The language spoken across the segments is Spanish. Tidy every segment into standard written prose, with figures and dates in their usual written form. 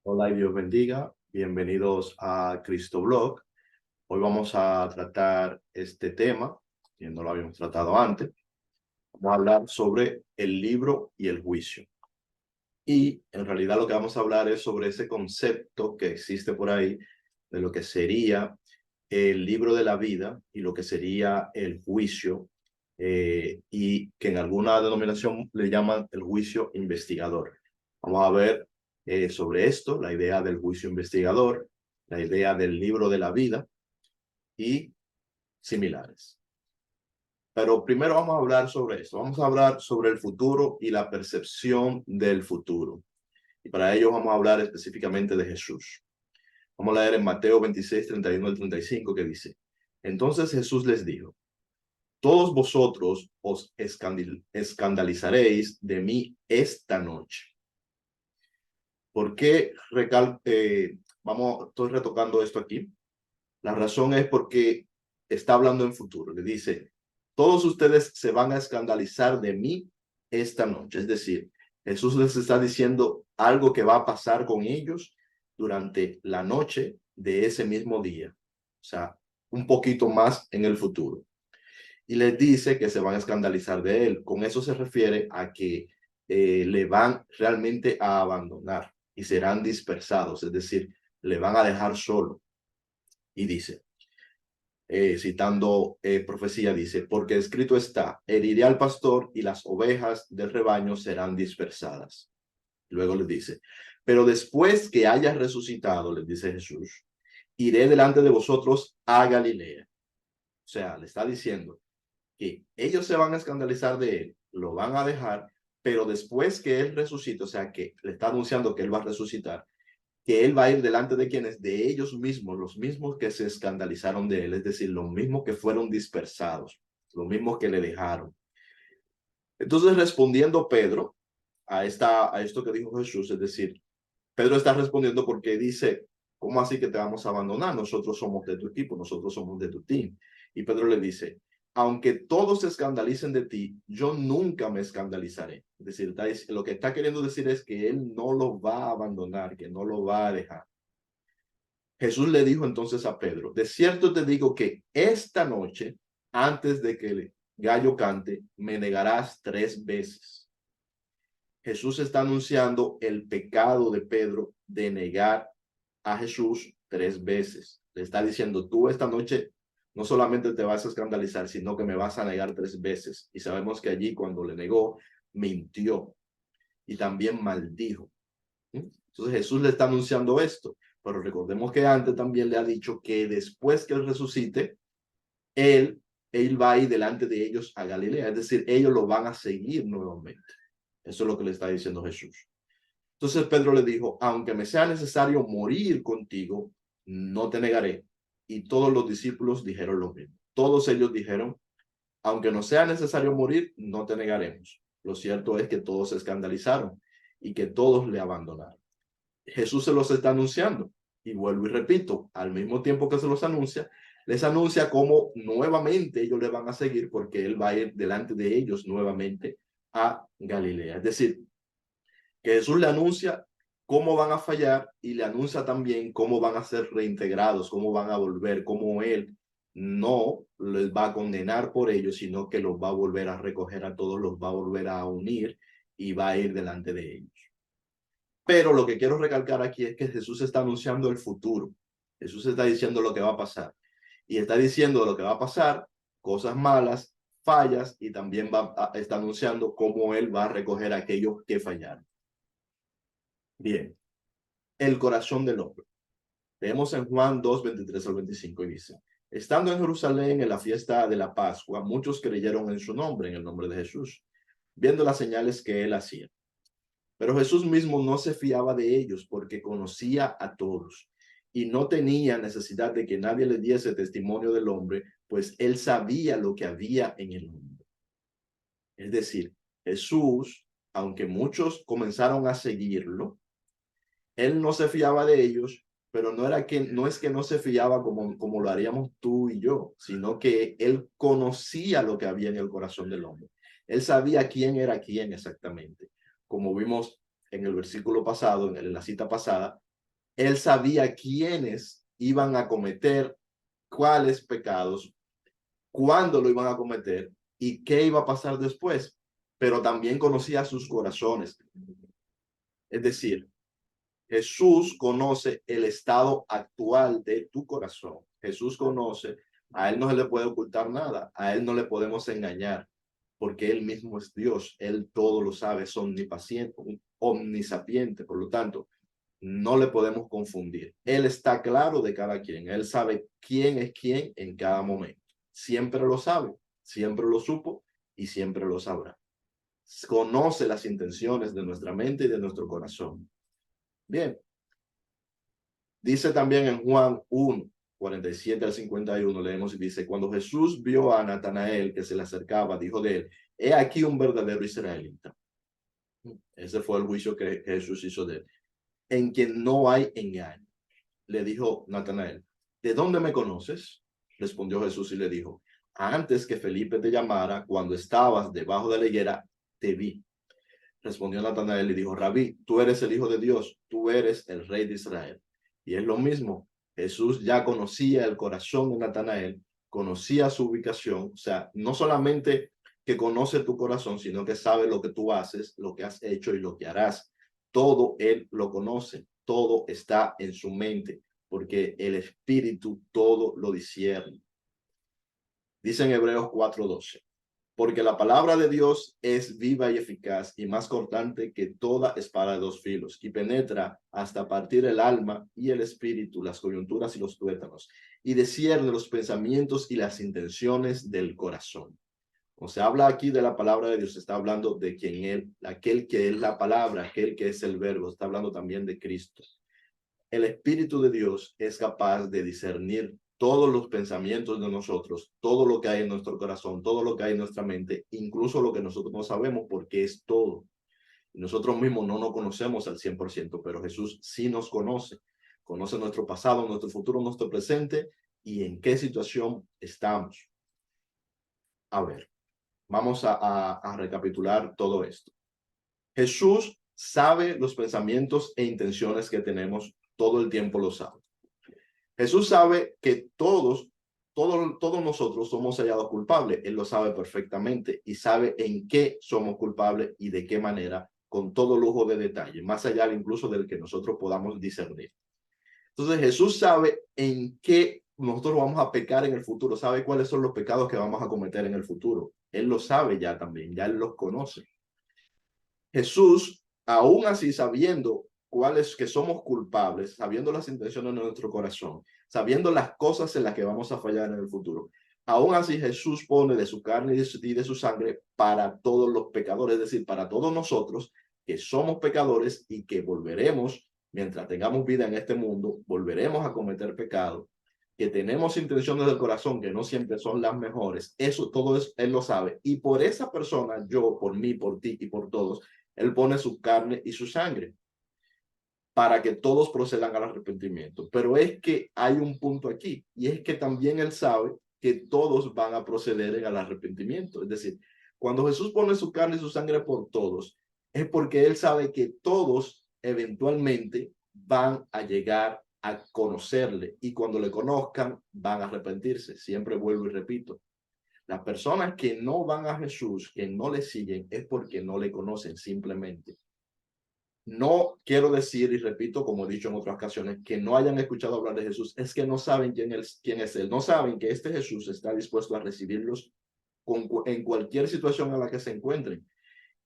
Hola y Dios bendiga. Bienvenidos a Cristo Blog. Hoy vamos a tratar este tema, que no lo habíamos tratado antes. Vamos a hablar sobre el libro y el juicio. Y en realidad lo que vamos a hablar es sobre ese concepto que existe por ahí de lo que sería el libro de la vida y lo que sería el juicio, y que en alguna denominación le llaman el juicio investigador. Vamos a ver sobre esto, la idea del juicio investigador, la idea del libro de la vida y similares. Pero primero vamos a hablar sobre esto. Vamos a hablar sobre el futuro y la percepción del futuro. Y para ello vamos a hablar específicamente de Jesús. Vamos a leer en Mateo 26, 31 al 35, que dice: Entonces Jesús les dijo: Todos vosotros os escandalizaréis de mí esta noche. ¿Por qué estoy retocando esto aquí? La razón es porque está hablando en futuro. Le dice: todos ustedes se van a escandalizar de mí esta noche. Es decir, Jesús les está diciendo algo que va a pasar con ellos durante la noche de ese mismo día. O sea, un poquito más en el futuro. Y les dice que se van a escandalizar de él. Con eso se refiere a que le van realmente a abandonar y serán dispersados. Es decir, le van a dejar solo. Y dice, citando profecía, dice: porque escrito está, heriré al pastor y las ovejas del rebaño serán dispersadas. Luego les dice: pero después que haya resucitado, les dice Jesús, iré delante de vosotros a Galilea. O sea, le está diciendo que ellos se van a escandalizar de él, lo van a dejar, pero después que él resucite, o sea, que le está anunciando que él va a resucitar, que él va a ir delante de quienes, de ellos mismos, los mismos que se escandalizaron de él, es decir, los mismos que fueron dispersados, los mismos que le dejaron. Entonces, respondiendo Pedro a esto que dijo Jesús, es decir, Pedro está respondiendo porque dice: ¿cómo así que te vamos a abandonar? Nosotros somos de tu equipo, nosotros somos de tu team. Y Pedro le dice: aunque todos se escandalicen de ti, yo nunca me escandalizaré. Es decir, lo que está queriendo decir es que él no lo va a abandonar, que no lo va a dejar. Jesús le dijo entonces a Pedro: de cierto te digo que esta noche, antes de que el gallo cante, me negarás 3 veces. Jesús está anunciando el pecado de Pedro de negar a Jesús 3 veces. Le está diciendo: tú esta noche no solamente te vas a escandalizar, sino que me vas a negar 3 veces. Y sabemos que allí, cuando le negó, mintió y también maldijo. Entonces Jesús le está anunciando esto, pero recordemos que antes también le ha dicho que después que él resucite, él, él va a ir delante de ellos a Galilea, es decir, ellos lo van a seguir nuevamente. Eso es lo que le está diciendo Jesús. Entonces Pedro le dijo: aunque me sea necesario morir contigo, no te negaré. Y todos los discípulos dijeron lo mismo. Todos ellos dijeron: aunque no sea necesario morir, no te negaremos. Lo cierto es que todos se escandalizaron y que todos le abandonaron. Jesús se los está anunciando. Y vuelvo y repito, al mismo tiempo que se los anuncia, les anuncia cómo nuevamente ellos le van a seguir, porque él va a ir delante de ellos nuevamente a Galilea. Es decir, que Jesús le anuncia cómo van a fallar y le anuncia también cómo van a ser reintegrados, cómo van a volver, cómo él no les va a condenar por ellos, sino que los va a volver a recoger a todos, los va a volver a unir y va a ir delante de ellos. Pero lo que quiero recalcar aquí es que Jesús está anunciando el futuro. Jesús está diciendo lo que va a pasar. Y está diciendo lo que va a pasar, cosas malas, fallas, y también está anunciando cómo él va a recoger a aquellos que fallaron. Bien, el corazón del hombre. Leemos en Juan 2, 23 al 25 y dice: estando en Jerusalén en la fiesta de la Pascua, muchos creyeron en su nombre, en el nombre de Jesús, viendo las señales que él hacía. Pero Jesús mismo no se fiaba de ellos, porque conocía a todos y no tenía necesidad de que nadie le diese testimonio del hombre, pues él sabía lo que había en el mundo. Es decir, Jesús, aunque muchos comenzaron a seguirlo, él no se fiaba de ellos, pero no es que no se fiaba como lo haríamos tú y yo, sino que él conocía lo que había en el corazón del hombre. Él sabía quién era quién exactamente. Como vimos en el versículo pasado, en la cita pasada, Él sabía quiénes iban a cometer cuáles pecados, cuándo lo iban a cometer y qué iba a pasar después. Pero también conocía sus corazones. Es decir, Jesús conoce el estado actual de tu corazón. Jesús conoce, a él no se le puede ocultar nada, a él no le podemos engañar, porque él mismo es Dios, él todo lo sabe, es omnipaciente, omnisapiente, por lo tanto, no le podemos confundir. Él está claro de cada quien, él sabe quién es quién en cada momento. Siempre lo sabe, siempre lo supo y siempre lo sabrá. Conoce las intenciones de nuestra mente y de nuestro corazón. Bien, dice también en Juan 1, 47 al 51, leemos y dice, cuando Jesús vio a Natanael que se le acercaba, dijo de él, he aquí un verdadero israelita. Ese fue el juicio que Jesús hizo de él, en quien no hay engaño. Le dijo Natanael, ¿de dónde me conoces? Respondió Jesús y le dijo, antes que Felipe te llamara, cuando estabas debajo de la higuera, te vi. Respondió Natanael y dijo, Rabí, tú eres el Hijo de Dios, tú eres el Rey de Israel. Y es lo mismo, Jesús ya conocía el corazón de Natanael, conocía su ubicación, o sea, no solamente que conoce tu corazón, sino que sabe lo que tú haces, lo que has hecho y lo que harás. Todo él lo conoce, todo está en su mente, porque el Espíritu todo lo discierne. Dice en Hebreos 4:12. Porque la palabra de Dios es viva y eficaz y más cortante que toda espada de dos filos y penetra hasta partir el alma y el espíritu, las coyunturas y los tuétanos y discierne los pensamientos y las intenciones del corazón. O sea, habla aquí de la palabra de Dios, está hablando de quien él, aquel que es la palabra, aquel que es el verbo, está hablando también de Cristo. El Espíritu de Dios es capaz de discernir todos los pensamientos de nosotros, todo lo que hay en nuestro corazón, todo lo que hay en nuestra mente, incluso lo que nosotros no sabemos porque es todo. Nosotros mismos no nos conocemos al 100%, pero Jesús sí nos conoce. Conoce nuestro pasado, nuestro futuro, nuestro presente y en qué situación estamos. A ver, vamos a recapitular todo esto. Jesús sabe los pensamientos e intenciones que tenemos, todo el tiempo lo sabe. Jesús sabe que todos nosotros somos hallados culpables. Él lo sabe perfectamente y sabe en qué somos culpables y de qué manera, con todo lujo de detalle, más allá incluso del que nosotros podamos discernir. Entonces Jesús sabe en qué nosotros vamos a pecar en el futuro, sabe cuáles son los pecados que vamos a cometer en el futuro. Él lo sabe ya también, ya él los conoce. Jesús, aún así sabiendo cuáles que somos culpables, sabiendo las intenciones de nuestro corazón, sabiendo las cosas en las que vamos a fallar en el futuro, aún así Jesús pone de su carne y de su sangre para todos los pecadores, es decir, para todos nosotros que somos pecadores y que volveremos, mientras tengamos vida en este mundo, volveremos a cometer pecado, que tenemos intenciones del corazón que no siempre son las mejores. Eso todo es, Él lo sabe. Y por esa persona, yo, por mí, por ti y por todos, Él pone su carne y su sangre para que todos procedan al arrepentimiento. Pero es que hay un punto aquí, y es que también Él sabe que todos van a proceder al arrepentimiento. Es decir, cuando Jesús pone su carne y su sangre por todos, es porque Él sabe que todos eventualmente van a llegar a conocerle, y cuando le conozcan van a arrepentirse. Siempre vuelvo y repito, las personas que no van a Jesús, que no le siguen, es porque no le conocen simplemente. No quiero decir, y repito, como he dicho en otras ocasiones, que no hayan escuchado hablar de Jesús, es que no saben quién es Él, no saben que este Jesús está dispuesto a recibirlos en cualquier situación en la que se encuentren,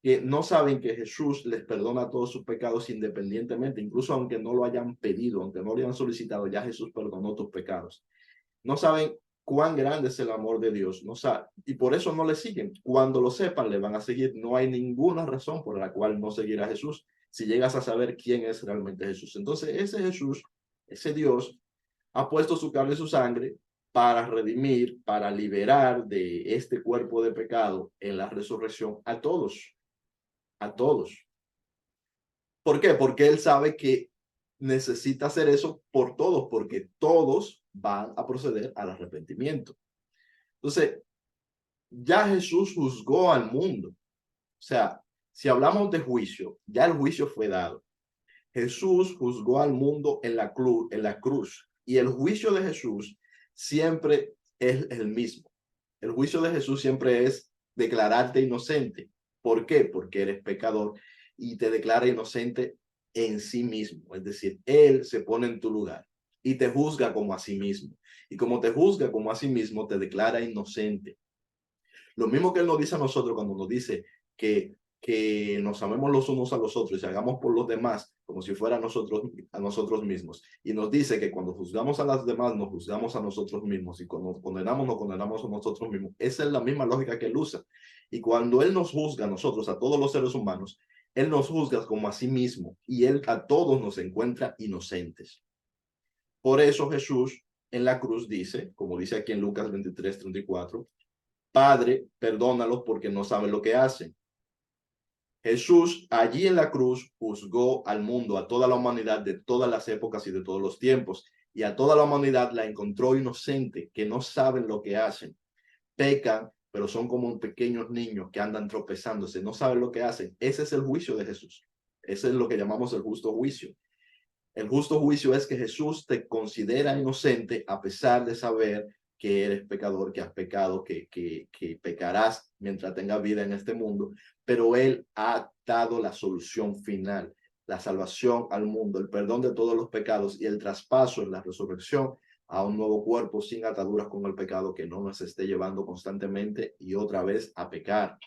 que no saben que Jesús les perdona todos sus pecados independientemente, incluso aunque no lo hayan pedido, aunque no lo hayan solicitado, ya Jesús perdonó tus pecados. No saben cuán grande es el amor de Dios, no saben, y por eso no le siguen. Cuando lo sepan, le van a seguir. No hay ninguna razón por la cual no seguir a Jesús si llegas a saber quién es realmente Jesús. Entonces, ese Jesús, ese Dios, ha puesto su carne y su sangre para redimir, para liberar de este cuerpo de pecado en la resurrección a todos, a todos. ¿Por qué? Porque Él sabe que necesita hacer eso por todos, porque todos van a proceder al arrepentimiento. Entonces, ya Jesús juzgó al mundo. O sea, si hablamos de juicio, ya el juicio fue dado. Jesús juzgó al mundo en la cruz, y el juicio de Jesús siempre es el mismo. El juicio de Jesús siempre es declararte inocente. ¿Por qué? Porque eres pecador y te declara inocente en sí mismo. Es decir, Él se pone en tu lugar y te juzga como a sí mismo. Y como te juzga como a sí mismo, te declara inocente. Lo mismo que Él nos dice a nosotros cuando nos dice que nos amemos los unos a los otros y hagamos por los demás como si fuera a nosotros mismos. Y nos dice que cuando juzgamos a las demás, nos juzgamos a nosotros mismos. Y cuando condenamos, nos condenamos a nosotros mismos. Esa es la misma lógica que Él usa. Y cuando Él nos juzga a nosotros, a todos los seres humanos, Él nos juzga como a sí mismo. Y Él a todos nos encuentra inocentes. Por eso Jesús en la cruz dice, como dice aquí en Lucas 23:34, Padre, perdónalos porque no saben lo que hacen. Jesús allí en la cruz juzgó al mundo, a toda la humanidad de todas las épocas y de todos los tiempos, y a toda la humanidad la encontró inocente, que no saben lo que hacen. Pecan, pero son como pequeños niños que andan tropezándose, no saben lo que hacen. Ese es el juicio de Jesús. Ese es lo que llamamos el justo juicio. El justo juicio es que Jesús te considera inocente a pesar de saber que eres pecador, que has pecado, que pecarás mientras tengas vida en este mundo, pero Él ha dado la solución final, la salvación al mundo, el perdón de todos los pecados y el traspaso en la resurrección a un nuevo cuerpo sin ataduras con el pecado que no nos esté llevando constantemente y otra vez a pecar.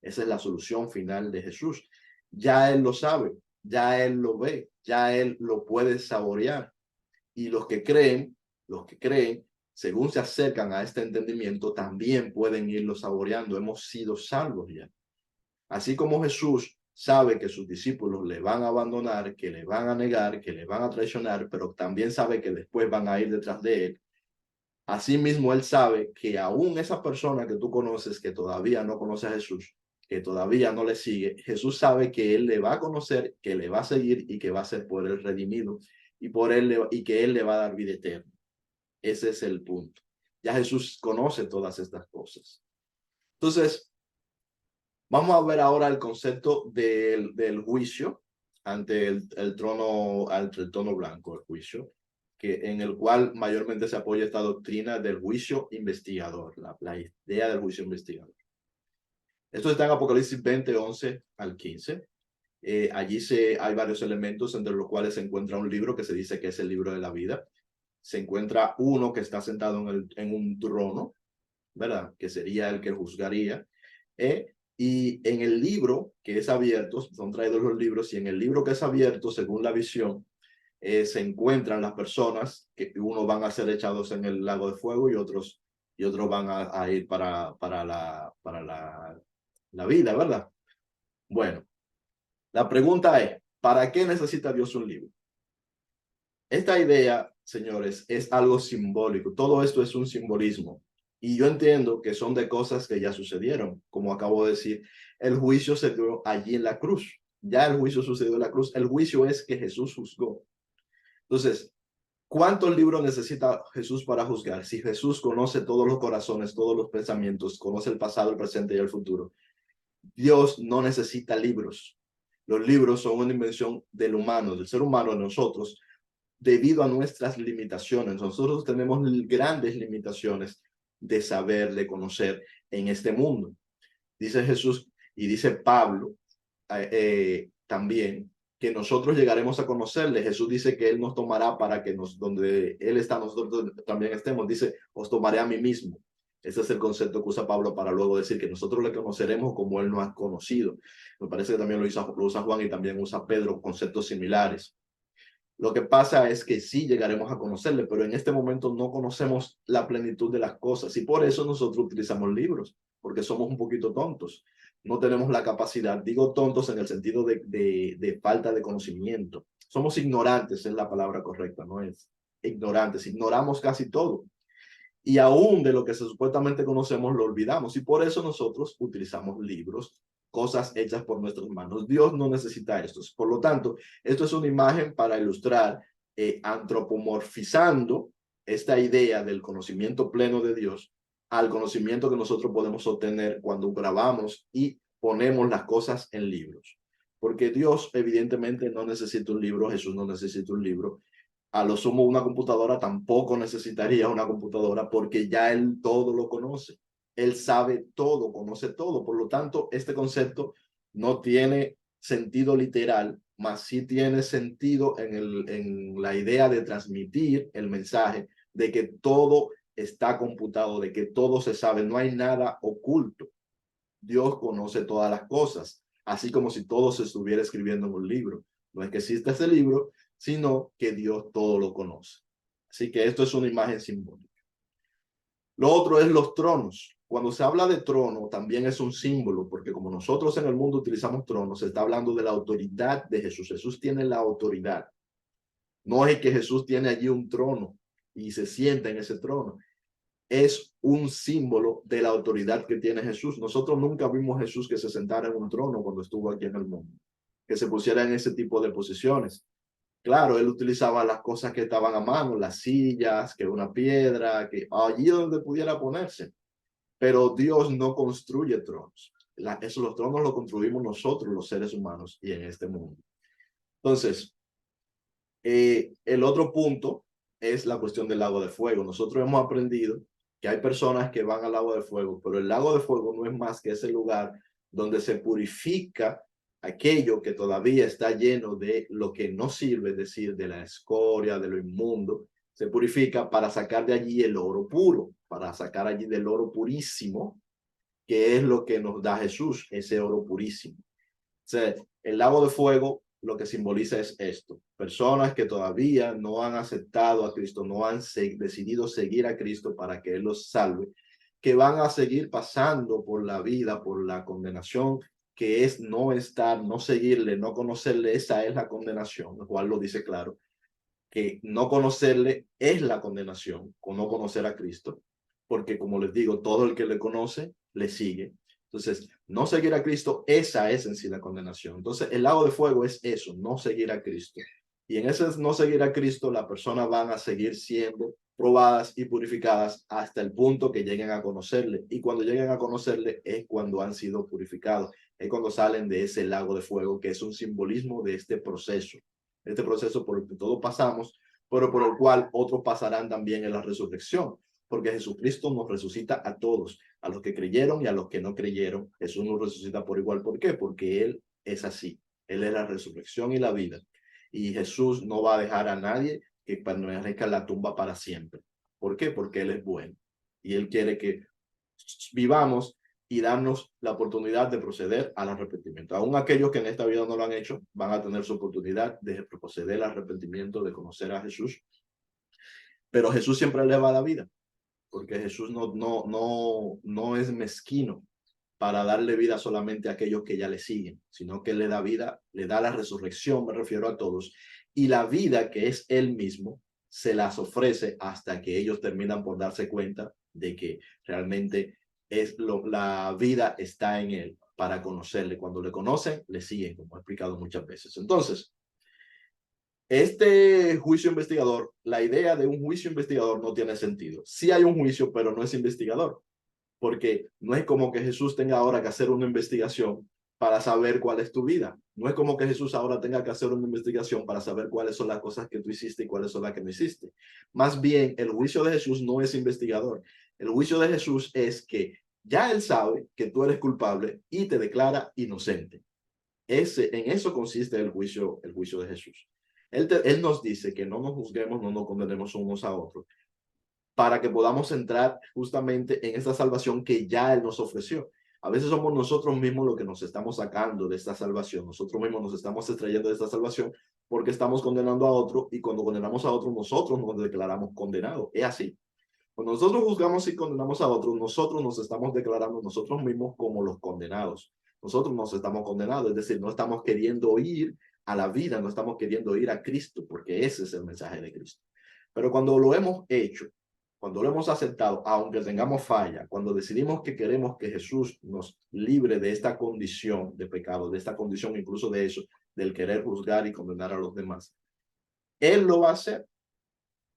Esa es la solución final de Jesús. Ya Él lo sabe, ya Él lo ve, ya Él lo puede saborear. Y los que creen, según se acercan a este entendimiento, también pueden irlo saboreando. Hemos sido salvos ya. Así como Jesús sabe que sus discípulos le van a abandonar, que le van a negar, que le van a traicionar, pero también sabe que después van a ir detrás de él. Asimismo, él sabe que aún esa persona que tú conoces, que todavía no conoce a Jesús, que todavía no le sigue, Jesús sabe que él le va a conocer, que le va a seguir y que va a ser por él redimido y por él y que él le va a dar vida eterna. Ese es el punto. Ya Jesús conoce todas estas cosas. Entonces, vamos a ver ahora el concepto del juicio ante el trono blanco, el juicio, en el cual mayormente se apoya esta doctrina del juicio investigador, la idea del juicio investigador. Esto está en Apocalipsis 20:11-15. Allí hay varios elementos entre los cuales se encuentra un libro que se dice que es el libro de la vida. Se encuentra uno que está sentado en un trono, ¿verdad? Que sería el que juzgaría. Y en el libro que es abierto, son traídos los libros, y en el libro que es abierto, según la visión, se encuentran las personas que unos van a ser echados en el lago de fuego y otros van a ir para la vida, ¿verdad? Bueno, la pregunta es, ¿para qué necesita Dios un libro? Esta idea, señores, es algo simbólico. Todo esto es un simbolismo. Y yo entiendo que son de cosas que ya sucedieron. Como acabo de decir, el juicio se dio allí en la cruz. Ya el juicio sucedió en la cruz. El juicio es que Jesús juzgó. Entonces, ¿cuántos libros necesita Jesús para juzgar? Si Jesús conoce todos los corazones, todos los pensamientos, conoce el pasado, el presente y el futuro. Dios no necesita libros. Los libros son una invención del humano, del ser humano, de nosotros, debido a nuestras limitaciones. Nosotros tenemos grandes limitaciones de saber, de conocer en este mundo. Dice Jesús y dice Pablo también que nosotros llegaremos a conocerle. Jesús dice que Él nos tomará para que donde Él está, nosotros también estemos. Dice, os tomaré a mí mismo. Ese es el concepto que usa Pablo para luego decir que nosotros le conoceremos como Él nos ha conocido. Me parece que también lo usa Juan y también usa Pedro, conceptos similares. Lo que pasa es que sí llegaremos a conocerle, pero en este momento no conocemos la plenitud de las cosas y por eso nosotros utilizamos libros, porque somos un poquito tontos. No tenemos la capacidad, digo tontos en el sentido de falta de conocimiento. Somos ignorantes, es la palabra correcta, no es ignorantes. Ignoramos casi todo. Y aún de lo que supuestamente conocemos lo olvidamos y por eso nosotros utilizamos libros, cosas hechas por nuestras manos. Dios no necesita esto. Por lo tanto, esto es una imagen para ilustrar antropomorfizando esta idea del conocimiento pleno de Dios al conocimiento que nosotros podemos obtener cuando grabamos y ponemos las cosas en libros. porque Dios evidentemente no necesita un libro, Jesús no necesita un libro. A lo sumo una computadora tampoco necesitaría una computadora porque ya él todo lo conoce. Él sabe todo, conoce todo. Por lo tanto, este concepto no tiene sentido literal, mas sí tiene sentido en la idea de transmitir el mensaje de que todo está computado, de que todo se sabe, no hay nada oculto. Dios conoce todas las cosas, así como si todo se estuviera escribiendo en un libro. No es que exista ese libro, sino que Dios todo lo conoce. Así que esto es una imagen simbólica. Lo otro es los tronos. Cuando se habla de trono, también es un símbolo, porque como nosotros en el mundo utilizamos tronos, se está hablando de la autoridad de Jesús. Jesús tiene la autoridad. No es que Jesús tiene allí un trono y se sienta en ese trono. Es un símbolo de la autoridad que tiene Jesús. Nosotros nunca vimos a Jesús que se sentara en un trono cuando estuvo aquí en el mundo, que se pusiera en ese tipo de posiciones. Claro, él utilizaba las cosas que estaban a mano, las sillas, que una piedra, que allí donde pudiera ponerse. Pero Dios no construye tronos. Los tronos los construimos nosotros, los seres humanos, y en este mundo. Entonces, el otro punto es la cuestión del lago de fuego. Nosotros hemos aprendido que hay personas que van al lago de fuego, pero el lago de fuego no es más que ese lugar donde se purifica aquello que todavía está lleno de lo que no sirve, es decir, de la escoria, de lo inmundo. Se purifica para sacar de allí el oro puro, para sacar allí del oro purísimo, que es lo que nos da Jesús, ese oro purísimo. O sea, el lago de fuego lo que simboliza es esto: personas que todavía no han aceptado a Cristo, no han decidido seguir a Cristo para que Él los salve, que van a seguir pasando por la vida, por la condenación, que es no estar, no seguirle, no conocerle. Esa es la condenación, lo cual lo dice claro, que no conocerle es la condenación, con no conocer a Cristo, porque como les digo, todo el que le conoce, le sigue. Entonces, no seguir a Cristo, esa es en sí la condenación. Entonces, el lago de fuego es eso, no seguir a Cristo. Y en ese no seguir a Cristo, las personas van a seguir siendo probadas y purificadas hasta el punto que lleguen a conocerle. Y cuando lleguen a conocerle es cuando han sido purificados, es cuando salen de ese lago de fuego, que es un simbolismo de este proceso por el que todos pasamos, pero por el cual otros pasarán también en la resurrección, porque Jesucristo nos resucita a todos, a los que creyeron y a los que no creyeron. Jesús nos resucita por igual. ¿Por qué? Porque Él es así. Él es la resurrección y la vida. Y Jesús no va a dejar a nadie que permanezca en la tumba para siempre. ¿Por qué? Porque Él es bueno. Y Él quiere que vivamos y darnos la oportunidad de proceder al arrepentimiento. Aún aquellos que en esta vida no lo han hecho, van a tener su oportunidad de proceder al arrepentimiento, de conocer a Jesús. Pero Jesús siempre le va a la vida, porque Jesús no es mezquino para darle vida solamente a aquellos que ya le siguen, sino que le da vida, le da la resurrección, me refiero a todos, y la vida que es Él mismo, se las ofrece hasta que ellos terminan por darse cuenta de que realmente la vida está en Él para conocerle. Cuando le conocen, le siguen, como he explicado muchas veces. Entonces, este juicio investigador, la idea de un juicio investigador no tiene sentido. Sí hay un juicio, pero no es investigador, porque no es como que Jesús tenga ahora que hacer una investigación para saber cuál es tu vida. No es como que Jesús ahora tenga que hacer una investigación para saber cuáles son las cosas que tú hiciste y cuáles son las que no hiciste. Más bien, el juicio de Jesús no es investigador. El juicio de Jesús es que ya Él sabe que tú eres culpable y te declara inocente. En eso consiste el juicio de Jesús. Él nos dice que no nos juzguemos, no nos condenemos unos a otros, para que podamos entrar justamente en esta salvación que ya Él nos ofreció. A veces somos nosotros mismos los que nos estamos sacando de esta salvación, nosotros mismos nos estamos extrayendo de esta salvación porque estamos condenando a otro, y cuando condenamos a otro, nosotros nos declaramos condenados. Es así. Cuando nosotros juzgamos y condenamos a otros, nosotros nos estamos declarando nosotros mismos como los condenados. Nosotros nos estamos condenados, es decir, no estamos queriendo ir a la vida, no estamos queriendo ir a Cristo, porque ese es el mensaje de Cristo. Pero cuando lo hemos hecho, cuando lo hemos aceptado, aunque tengamos falla, cuando decidimos que queremos que Jesús nos libre de esta condición de pecado, de esta condición incluso de eso, del querer juzgar y condenar a los demás, Él lo va a hacer,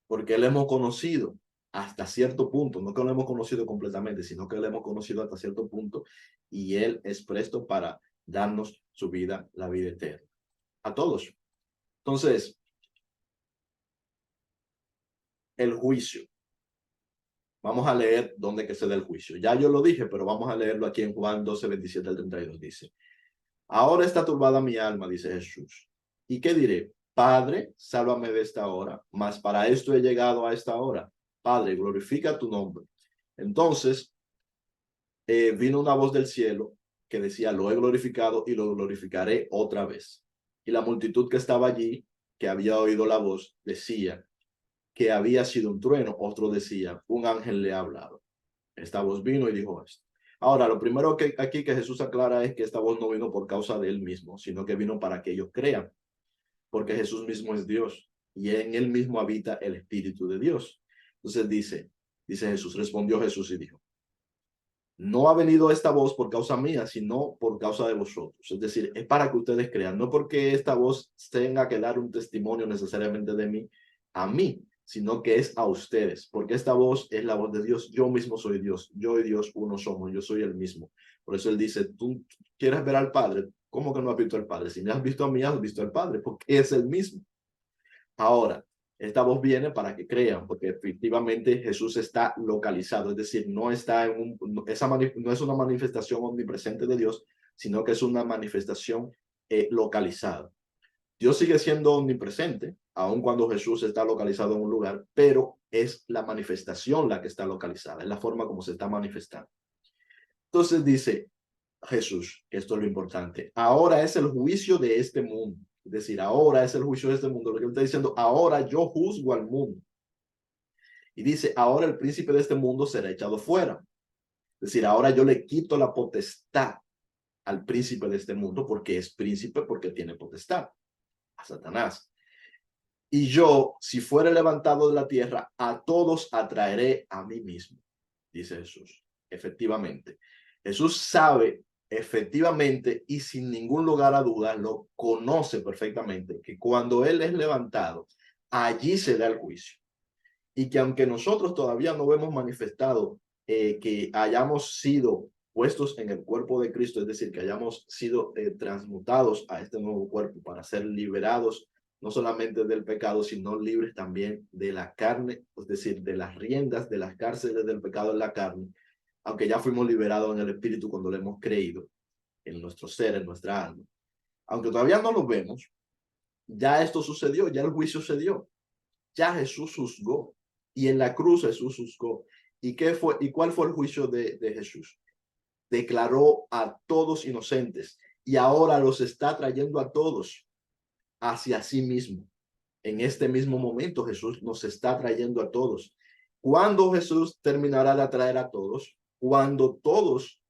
porque Él hemos conocido hasta cierto punto, no que lo hemos conocido completamente, sino que lo hemos conocido hasta cierto punto, y Él es presto para darnos su vida, la vida eterna. A todos. Entonces, el juicio. Vamos a leer dónde que se da el juicio. Ya yo lo dije, pero vamos a leerlo aquí en Juan 12, 27 al 32. Dice, ahora está turbada mi alma, dice Jesús. ¿Y qué diré? Padre, sálvame de esta hora, mas para esto he llegado a esta hora. Padre, glorifica tu nombre. Entonces, vino una voz del cielo que decía, lo he glorificado y lo glorificaré otra vez. Y la multitud que estaba allí, que había oído la voz, decía que había sido un trueno. Otro decía, un ángel le ha hablado. Esta voz vino y dijo esto. Ahora, lo primero que aquí que Jesús aclara es que esta voz no vino por causa de él mismo, sino que vino para que ellos crean, porque Jesús mismo es Dios y en él mismo habita el Espíritu de Dios. Entonces dice Jesús, respondió Jesús y dijo, no ha venido esta voz por causa mía, sino por causa de vosotros. Es decir, es para que ustedes crean, no porque esta voz tenga que dar un testimonio necesariamente de mí, a mí, sino que es a ustedes, porque esta voz es la voz de Dios. Yo mismo soy Dios, yo y Dios uno somos, yo soy el mismo. Por eso él dice, tú quieres ver al Padre, ¿cómo que no has visto al Padre? Si me has visto a mí, has visto al Padre, porque es el mismo. Ahora, esta voz viene para que crean, porque efectivamente Jesús está localizado, es decir, no está en no es una manifestación omnipresente de Dios, sino que es una manifestación localizada. Dios sigue siendo omnipresente, aun cuando Jesús está localizado en un lugar, pero es la manifestación la que está localizada, es la forma como se está manifestando. Entonces dice Jesús, esto es lo importante, ahora es el juicio de este mundo. Es decir, ahora es el juicio de este mundo. Lo que él está diciendo, ahora yo juzgo al mundo. Y dice, ahora el príncipe de este mundo será echado fuera. Es decir, ahora yo le quito la potestad al príncipe de este mundo porque es príncipe, porque tiene potestad, a Satanás. Y yo, si fuere levantado de la tierra, a todos atraeré a mí mismo, dice Jesús. Efectivamente, Jesús sabe efectivamente y sin ningún lugar a dudas lo conoce perfectamente que cuando él es levantado, allí se da el juicio. Y que aunque nosotros todavía no hemos manifestado que hayamos sido puestos en el cuerpo de Cristo, es decir, que hayamos sido transmutados a este nuevo cuerpo para ser liberados no solamente del pecado, sino libres también de la carne, es decir, de las riendas, de las cárceles del pecado en la carne, aunque ya fuimos liberados en el Espíritu cuando lo hemos creído, en nuestro ser, en nuestra alma. Aunque todavía no lo vemos, ya esto sucedió, ya el juicio se dio, ya Jesús juzgó, y en la cruz Jesús juzgó. ¿Y qué fue? ¿Y cuál fue el juicio de Jesús? Declaró a todos inocentes y ahora los está trayendo a todos hacia sí mismo. En este mismo momento Jesús nos está trayendo a todos. ¿Cuándo Jesús terminará de atraer a todos? Cuando todos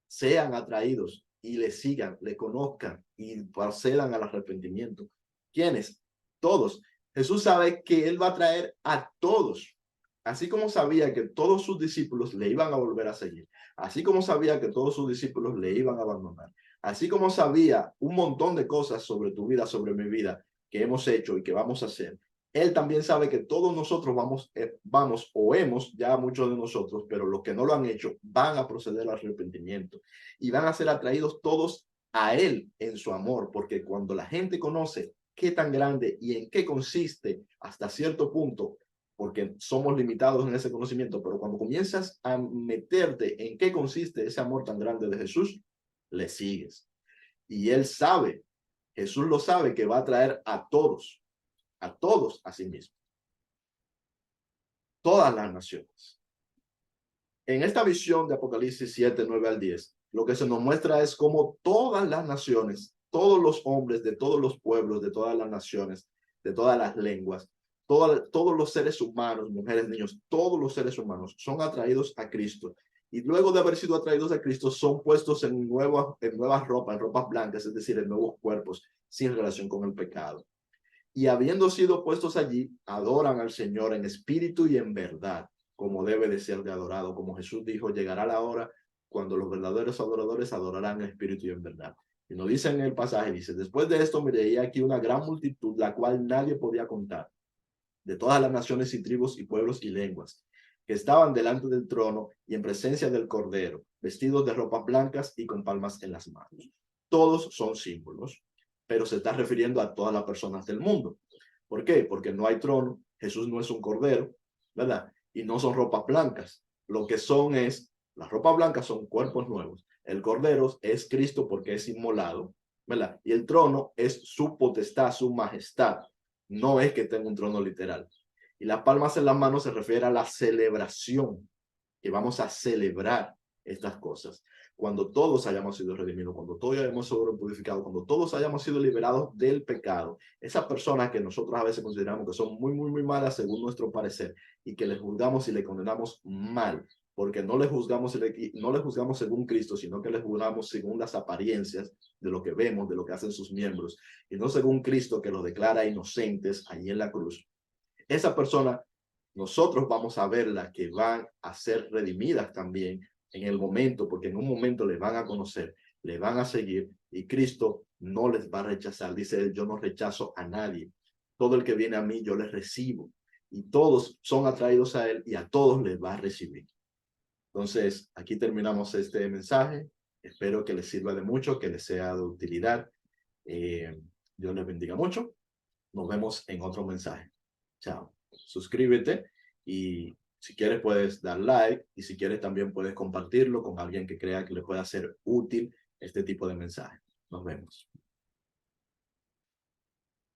sean atraídos y le sigan, le conozcan y procedan al arrepentimiento. ¿Quiénes? Todos. Jesús sabe que él va a traer a todos, así como sabía que todos sus discípulos le iban a volver a seguir, así como sabía que todos sus discípulos le iban a abandonar, así como sabía un montón de cosas sobre tu vida, sobre mi vida, que hemos hecho y que vamos a hacer. Él también sabe que todos nosotros vamos o hemos, ya muchos de nosotros, pero los que no lo han hecho, van a proceder al arrepentimiento y van a ser atraídos todos a Él en su amor, porque cuando la gente conoce qué tan grande y en qué consiste hasta cierto punto, porque somos limitados en ese conocimiento, pero cuando comienzas a meterte en qué consiste ese amor tan grande de Jesús, le sigues. Y Él sabe, Jesús lo sabe, que va a traer a todos a sí mismo. Todas las naciones. En esta visión de Apocalipsis 7, 9 al 10, lo que se nos muestra es cómo todas las naciones, todos los hombres de todos los pueblos, de todas las naciones, de todas las lenguas, todos los seres humanos, mujeres, niños, todos los seres humanos son atraídos a Cristo. Y luego de haber sido atraídos a Cristo, son puestos en nuevas ropas, en ropas blancas, es decir, en nuevos cuerpos, sin relación con el pecado. Y habiendo sido puestos allí, adoran al Señor en espíritu y en verdad, como debe de ser de adorado. Como Jesús dijo, llegará la hora cuando los verdaderos adoradores adorarán en espíritu y en verdad. Y nos dice en el pasaje, dice, después de esto miré aquí una gran multitud, la cual nadie podía contar, de todas las naciones y tribus y pueblos y lenguas, que estaban delante del trono y en presencia del Cordero, vestidos de ropas blancas y con palmas en las manos. todos son símbolos, pero se está refiriendo a todas las personas del mundo. ¿Por qué? Porque no hay trono, Jesús no es un cordero, ¿verdad? Y no son ropas blancas. Lo que son es, las ropas blancas son cuerpos nuevos. El cordero es Cristo porque es inmolado, ¿verdad? Y el trono es su potestad, su majestad. No es que tenga un trono literal. Y las palmas en las manos se refiere a la celebración, que vamos a celebrar estas cosas. Cuando todos hayamos sido redimidos, cuando todos hayamos sido purificados, cuando todos hayamos sido liberados del pecado, esas personas que nosotros a veces consideramos que son muy malas según nuestro parecer y que les juzgamos y le condenamos mal, porque no les juzgamos, no les juzgamos según Cristo, sino que les juzgamos según las apariencias de lo que vemos, de lo que hacen sus miembros, y no según Cristo que los declara inocentes allí en la cruz. Esa persona, nosotros vamos a verla que van a ser redimidas también en el momento, porque en un momento les van a conocer, le van a seguir y Cristo no les va a rechazar. Dice él, yo no rechazo a nadie. Todo el que viene a mí, yo les recibo. Y todos son atraídos a él y a todos les va a recibir. Entonces, aquí terminamos este mensaje. Espero que les sirva de mucho, que les sea de utilidad. Dios les bendiga mucho. Nos vemos en otro mensaje. Chao. Suscríbete y si quieres puedes dar like y si quieres también puedes compartirlo con alguien que crea que le pueda ser útil este tipo de mensaje. Nos vemos.